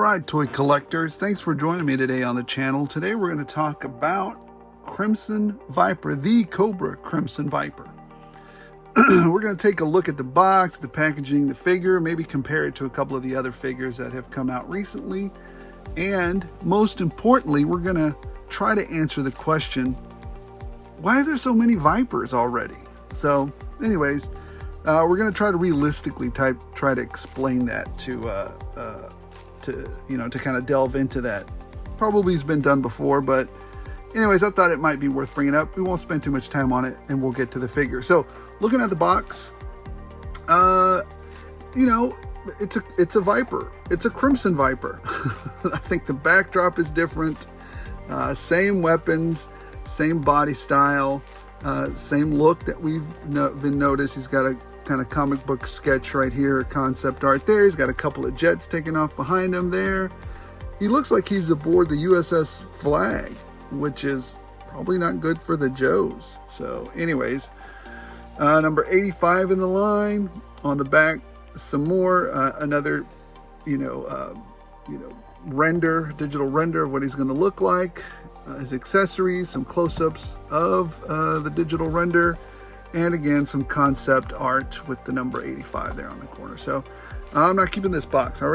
right, toy collectors, thanks for joining me today on the channel. Today we're going to talk about Crimson Viper, the Cobra Crimson Viper. We're going to take a look at the box, the packaging, the figure, maybe compare it to a couple of the other figures that have come out recently. And most importantly, we're going to try to answer the question, why are there so many Vipers already? So anyways, we're going to try to realistically try to explain that to kind of delve into that. Probably has been done before, but anyways, I thought it might be worth bringing up. We won't spend too much time on it, and we'll get to the figure. So looking at the box, it's a Viper. It's a Crimson Viper. I think the backdrop is different. Same weapons, same body style, same look that we've been noticed. He's got a kind of comic book sketch right here, concept art there. He's got a couple of jets taking off behind him there. He looks like he's aboard the USS Flag, which is probably not good for the Joes. So anyways, number 85 in the line. On the back, some more, another, digital render of what he's going to look like. His accessories, some close-ups of the digital render, and again, some concept art with the number 85 there on the corner. So I'm not keeping this box. I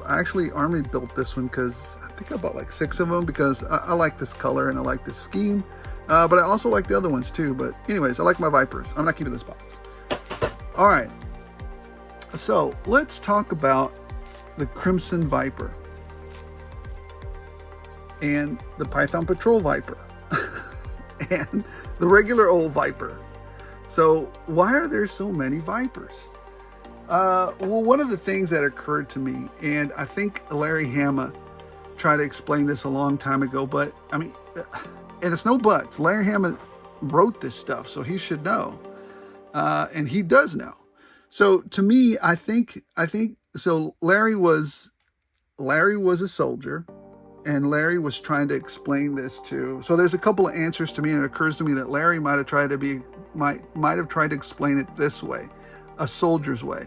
actually Army built this one because I think I bought like 6 of them because I like this color and I like this scheme. But I also like the other ones too. But anyways, I like my Vipers. I'm not keeping this box. All right. So let's talk about the Crimson Viper and the Python Patrol Viper and the regular old Viper. So why are there so many Vipers? Well, one of the things that occurred to me, and I think Larry Hama tried to explain this a long time ago, but I mean, and it's no buts. Larry Hama wrote this stuff, so he should know, and he does know. So to me, I think so. Larry was a soldier, and Larry was trying to explain this to. So there's a couple of answers to me, and it occurs to me that Larry might have tried to explain it this way, a soldier's way.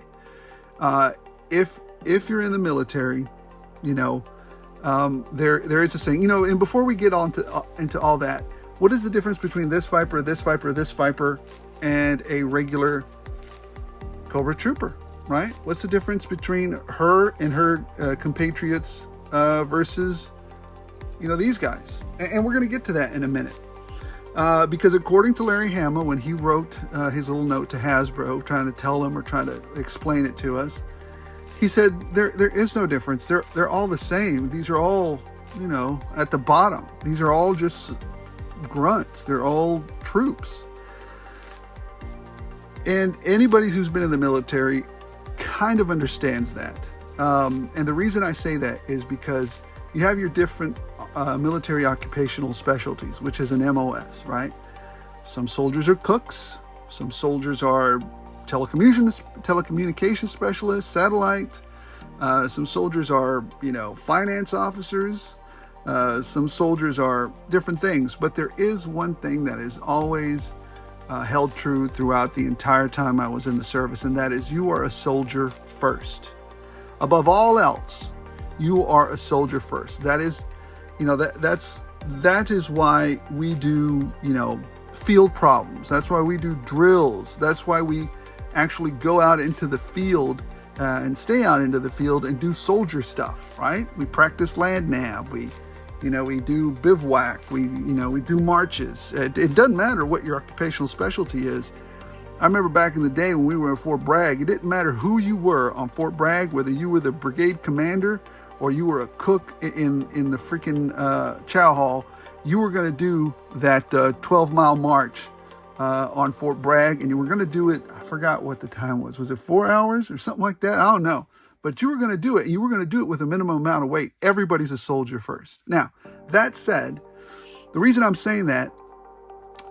If you're in the military, there is a saying, and before we get on into all that, what is the difference between this Viper, and a regular Cobra Trooper, right? What's the difference between her and her compatriots versus, these guys? And we're going to get to that in a minute. Because according to Larry Hama, when he wrote his little note to Hasbro, trying to tell him or trying to explain it to us, he said there is no difference. They're all the same. These are all, at the bottom. These are all just grunts. They're all troops. And anybody who's been in the military kind of understands that. And the reason I say that is because you have your different military occupational specialties, which is an MOS, right? Some soldiers are cooks, some soldiers are telecommunication specialists, satellite, some soldiers are, finance officers, some soldiers are different things, but there is one thing that is always held true throughout the entire time I was in the service, and that is you are a soldier first. Above all else, you are a soldier first. That is, that is why we do, field problems. That's why we do drills. That's why we actually go out into the field and stay out into the field and do soldier stuff, right? We practice land nav. We do bivouac. We do marches. It doesn't matter what your occupational specialty is. I remember back in the day when we were at Fort Bragg, it didn't matter who you were on Fort Bragg, whether you were the brigade commander or you were a cook in the freaking chow hall, you were going to do that 12-mile march on Fort Bragg, and you were going to do it, I forgot what the time was. Was it 4 hours or something like that? I don't know. But you were going to do it, and you were going to do it with a minimum amount of weight. Everybody's a soldier first. Now, that said, the reason I'm saying that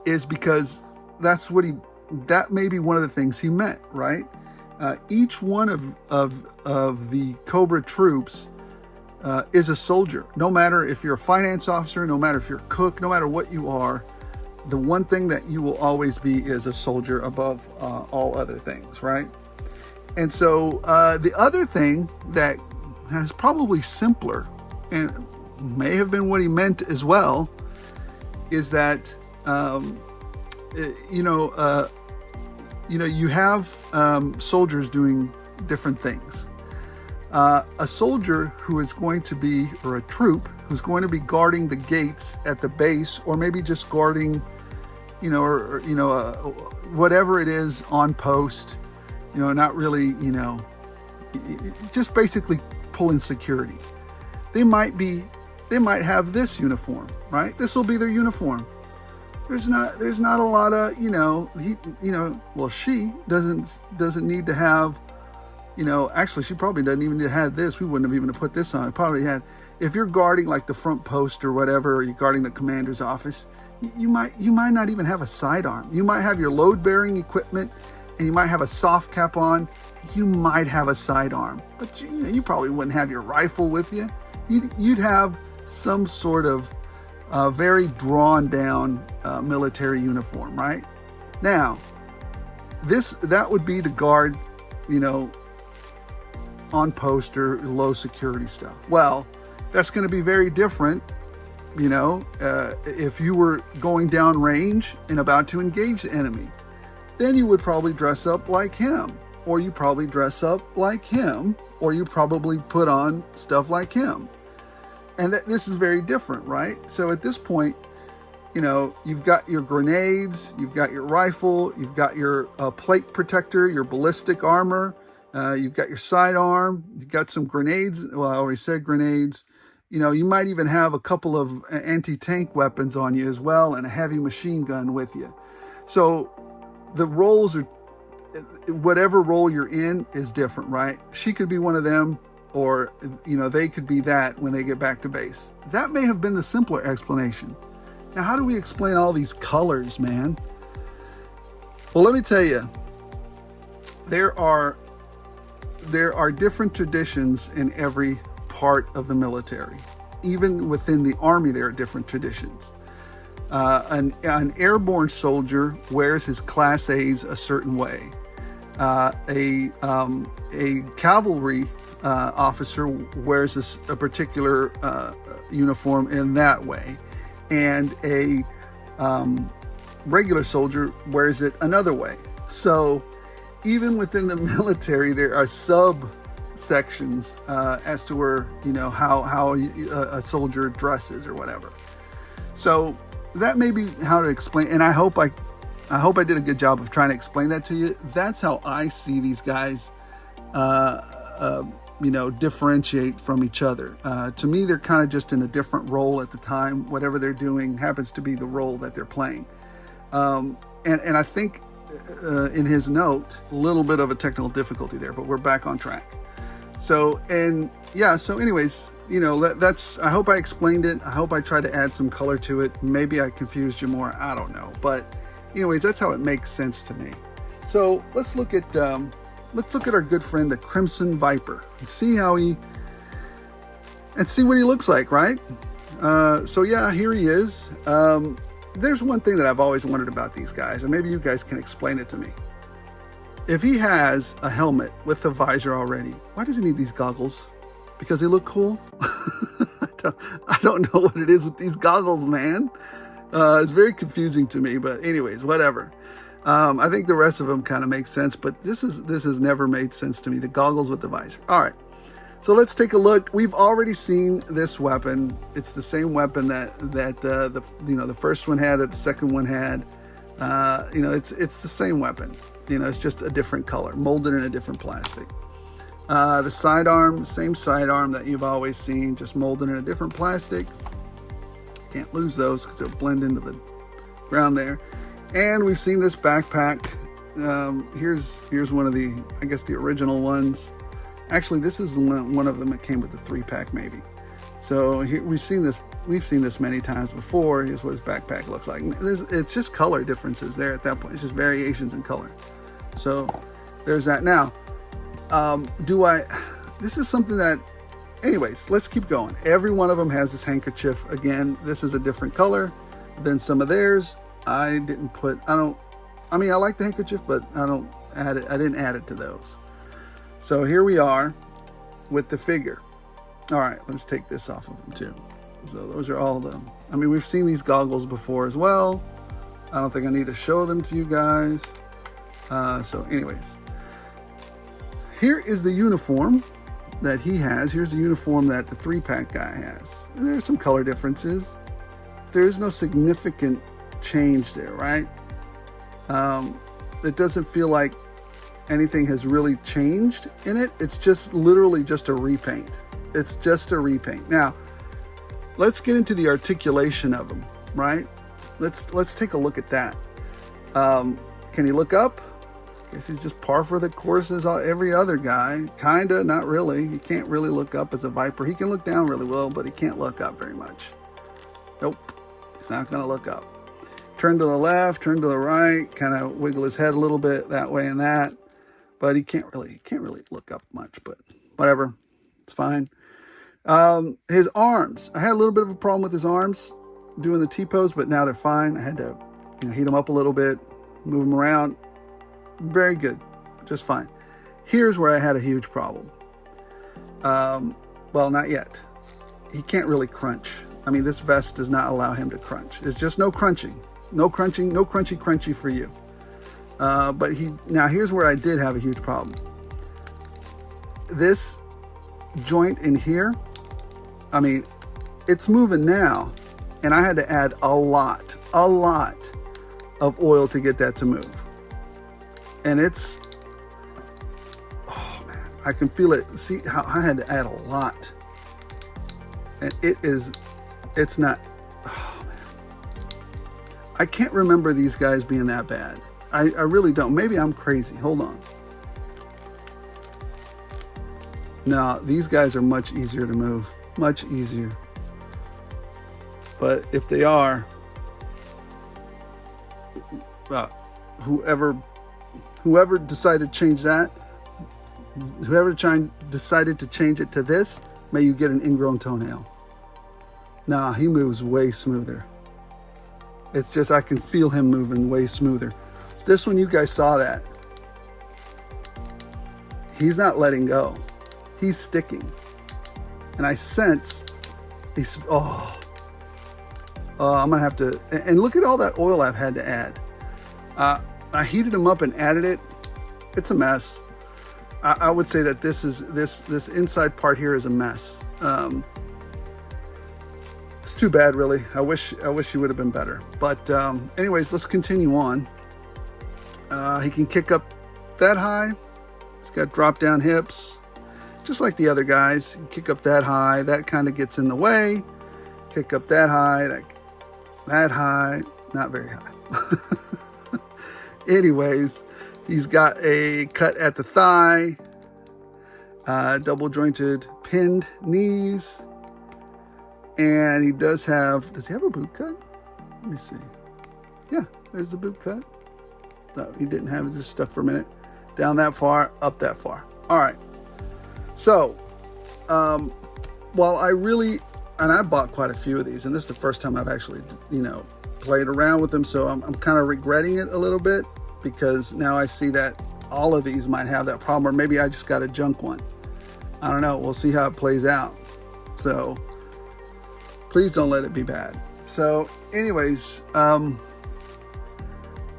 is because that may be one of the things he meant, right? Each one of the Cobra troops is a soldier. No matter if you're a finance officer, no matter if you're a cook, no matter what you are, the one thing that you will always be is a soldier above all other things, right? And so the other thing that is probably simpler, and may have been what he meant as well, is that you have soldiers doing different things. A soldier who is going to be, or a troop who's going to be guarding the gates at the base, or maybe just guarding, whatever it is on post, not really, just basically pulling security. They might have this uniform, right? This will be their uniform. There's not a lot of, she doesn't need to have, actually she probably doesn't even need to have this. We wouldn't have even put this on. It probably had, if you're guarding like the front post or whatever, or you're guarding the commander's office, you might not even have a sidearm. You might have your load bearing equipment, and you might have a soft cap on. You might have a sidearm, but you probably wouldn't have your rifle with you. You'd have some sort of very drawn down military uniform, right? Now, that would be to guard, on post or low security stuff. Well, that's going to be very different, if you were going down range and about to engage the enemy. Then you would probably dress up like him, or you probably dress up like him, or you probably put on stuff like him. And this is very different, right? So at this point, you've got your grenades, you've got your rifle, you've got your plate protector, your ballistic armor, you've got your sidearm, you've got some grenades. Well, I already said grenades. You might even have a couple of anti-tank weapons on you as well, and a heavy machine gun with you. So the roles are, whatever role you're in is different, right? She could be one of them, or, they could be that when they get back to base. That may have been the simpler explanation. Now, how do we explain all these colors, man? Well, let me tell you, there are different traditions in every part of the military. Even within the Army, there are different traditions. An airborne soldier wears his Class A's a certain way. A cavalry officer wears a particular uniform in that way, and a regular soldier wears it another way. So even within the military, there are subsections as to where, how a soldier dresses or whatever. So that may be how to explain, and I hope I did a good job of trying to explain that to you. That's how I see these guys, differentiate from each other. To me, they're kind of just in a different role at the time. Whatever they're doing happens to be the role that they're playing. And I think in his note, a little bit of a technical difficulty there, but we're back on track. So anyways, that's, I hope I explained it. I hope I tried to add some color to it. Maybe I confused you more. I don't know. But anyways, that's how it makes sense to me. So let's look at our good friend, the Crimson Viper, and see what he looks like, right? So yeah, here he is. There's one thing that I've always wondered about these guys, and maybe you guys can explain it to me. If he has a helmet with a visor already, why does he need these goggles? Because they look cool? I don't know what it is with these goggles, man. It's very confusing to me, but anyways, whatever. I think the rest of them kind of make sense, but this has never made sense to me. The goggles with the visor. All right. So let's take a look. We've already seen this weapon. It's the same weapon that the first one had, that the second one had. It's the same weapon. It's just a different color, molded in a different plastic. The sidearm, same sidearm that you've always seen, just molded in a different plastic. Can't lose those because they'll blend into the ground there. And we've seen this backpack. Here's one of the, I guess, the original ones. Actually, this is one of them that came with the 3-pack, maybe. So here, we've seen this many times before. Here's what his backpack looks like. It's just color differences there at that point. It's just variations in color. So there's that. Now, this is something that, anyways, let's keep going. Every one of them has this handkerchief. Again, this is a different color than some of theirs. I like the handkerchief, but I didn't add it to those. So here we are with the figure. All right, let's take this off of him too. So those are all the, I mean, we've seen these goggles before as well. I don't think I need to show them to you guys. So anyways, here is the uniform that he has. Here's the uniform that the 3-pack guy has. And there's some color differences. There is no significant change there, right? It doesn't feel like anything has really changed in it. It's just literally just a repaint. It's just a repaint. Now, let's get into the articulation of them, right? Let's take a look at that. Can he look up? I guess he's just par for the course as every other guy. Kinda, not really. He can't really look up as a Viper. He can look down really well, but he can't look up very much. Nope, he's not gonna look up. Turn to the left, turn to the right, kind of wiggle his head a little bit that way and that, but he can't really look up much, but whatever, it's fine. His arms, I had a little bit of a problem with his arms doing the T-pose, but now they're fine. I had to, heat them up a little bit, move them around. Very good, just fine. Here's where I had a huge problem. Well, not yet. He can't really crunch. I mean, this vest does not allow him to crunch. It's just no crunching. No crunching, no crunchy for you. But now here's where I did have a huge problem. This joint in here, I mean, it's moving now, and I had to add a lot of oil to get that to move. And it's, oh man, I can feel it. See how I had to add a lot. And it's not, oh man. I can't remember these guys being that bad. I really don't. Maybe I'm crazy. Hold on. No, these guys are much easier to move. Much easier. But if they are, whoever decided to change that, decided to change it to this, may you get an ingrown toenail. Nah, he moves way smoother. It's just, I can feel him moving way smoother. This one, you guys saw that. He's not letting go. He's sticking. And I sense he's, I'm gonna have to, and look at all that oil I've had to add. I heated them up and added it. It's a mess. I would say that this inside part here is a mess. It's too bad, really. I wish he would have been better. But anyways, let's continue on. He can kick up that high. He's got drop down hips, just like the other guys. He can kick up that high. That kind of gets in the way. Kick up that high, that high, not very high. Anyways, he's got a cut at the thigh, double jointed pinned knees, and he does he have a boot cut? Let me see. Yeah, there's the boot cut. No, he didn't have it, just stuck for a minute. Down that far, up that far. All right. So, while I really, and I bought quite a few of these, and this is the first time I've actually, played around with them, so I'm kind of regretting it a little bit, because now I see that all of these might have that problem, or maybe I just got a junk one. I don't know. We'll see how it plays out. So, please don't let it be bad. So, anyways,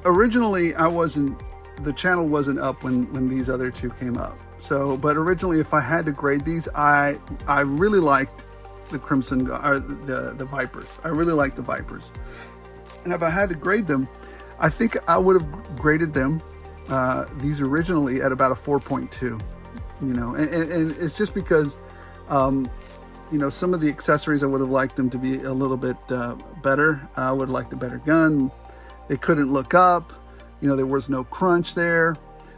originally the channel wasn't up when these other two came up. So, but originally, if I had to grade these, I really liked the Crimson, or the Vipers. I really liked the Vipers. And if I had to grade them, I think I would have graded them, these originally, at about a 4.2, and it's just because, some of the accessories I would have liked them to be a little bit better. I would have liked a better gun. They couldn't look up, there was no crunch there,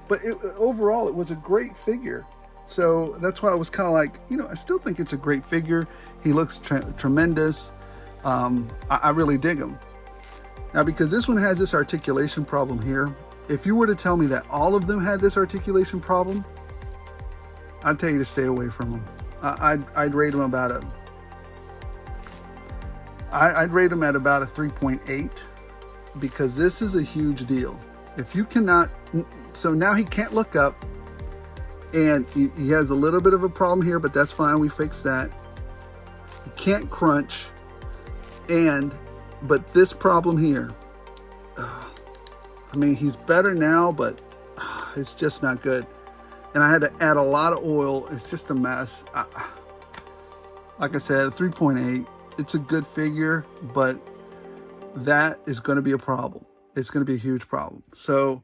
but overall it was a great figure. So that's why I was kind of like, I still think it's a great figure. He looks tremendous. I really dig him. Now, because this one has this articulation problem here, if you were to tell me that all of them had this articulation problem, I'd tell you to stay away from them. I'd rate them about I'd rate them at about a 3.8, because this is a huge deal. If you cannot, so now he can't look up, and he has a little bit of a problem here, but that's fine. We fixed that. can't crunch, but this problem here, I mean, he's better now, but it's just not good. And I had to add a lot of oil. It's just a mess. Like I said, 3.8, it's a good figure, but that is going to be a problem. It's going to be a huge problem. So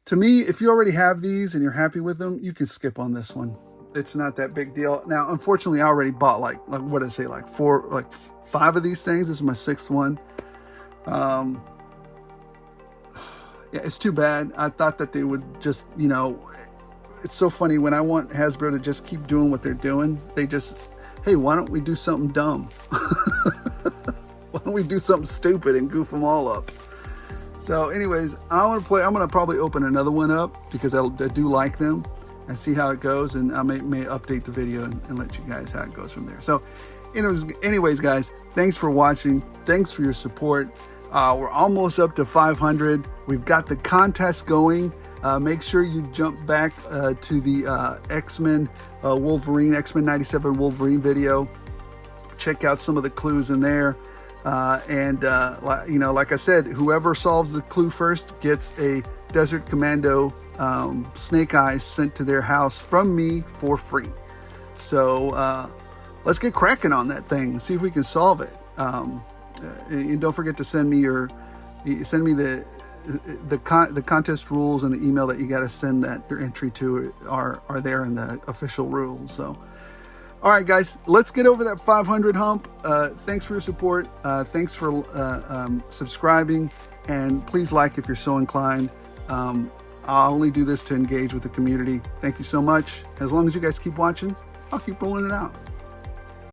to me, if you already have these and you're happy with them, you can skip on this one. It's not that big deal. Now, unfortunately, I already bought like what did I say, like 5 of these things. This is my 6th one. Yeah, it's too bad. I thought that they would just, you know, it's so funny when I want Hasbro to just keep doing what they're doing. They just, hey, why don't we do something dumb? Why don't we do something stupid and goof them all up? So anyways, I'm going to probably open another one up because I do like them and see how it goes. And I may update the video and let you guys how it goes from there. So anyways, guys, thanks for watching. Thanks for your support. We're almost up to 500. We've got the contest going. Make sure you jump back to the X-Men Wolverine, X-Men 97 Wolverine video. Check out some of the clues in there. You know, like I said, whoever solves the clue first gets a Desert Commando Snake Eyes sent to their house from me for free. So let's get cracking on that thing. See if we can solve it. And don't forget to send me the contest rules and the email that you got to send that your entry to are there in the official rules. So, all right, guys, let's get over that 500 hump. Thanks for your support. Thanks for subscribing, and please like if you're so inclined. I'll only do this to engage with the community. Thank you so much. As long as you guys keep watching, I'll keep rolling it out.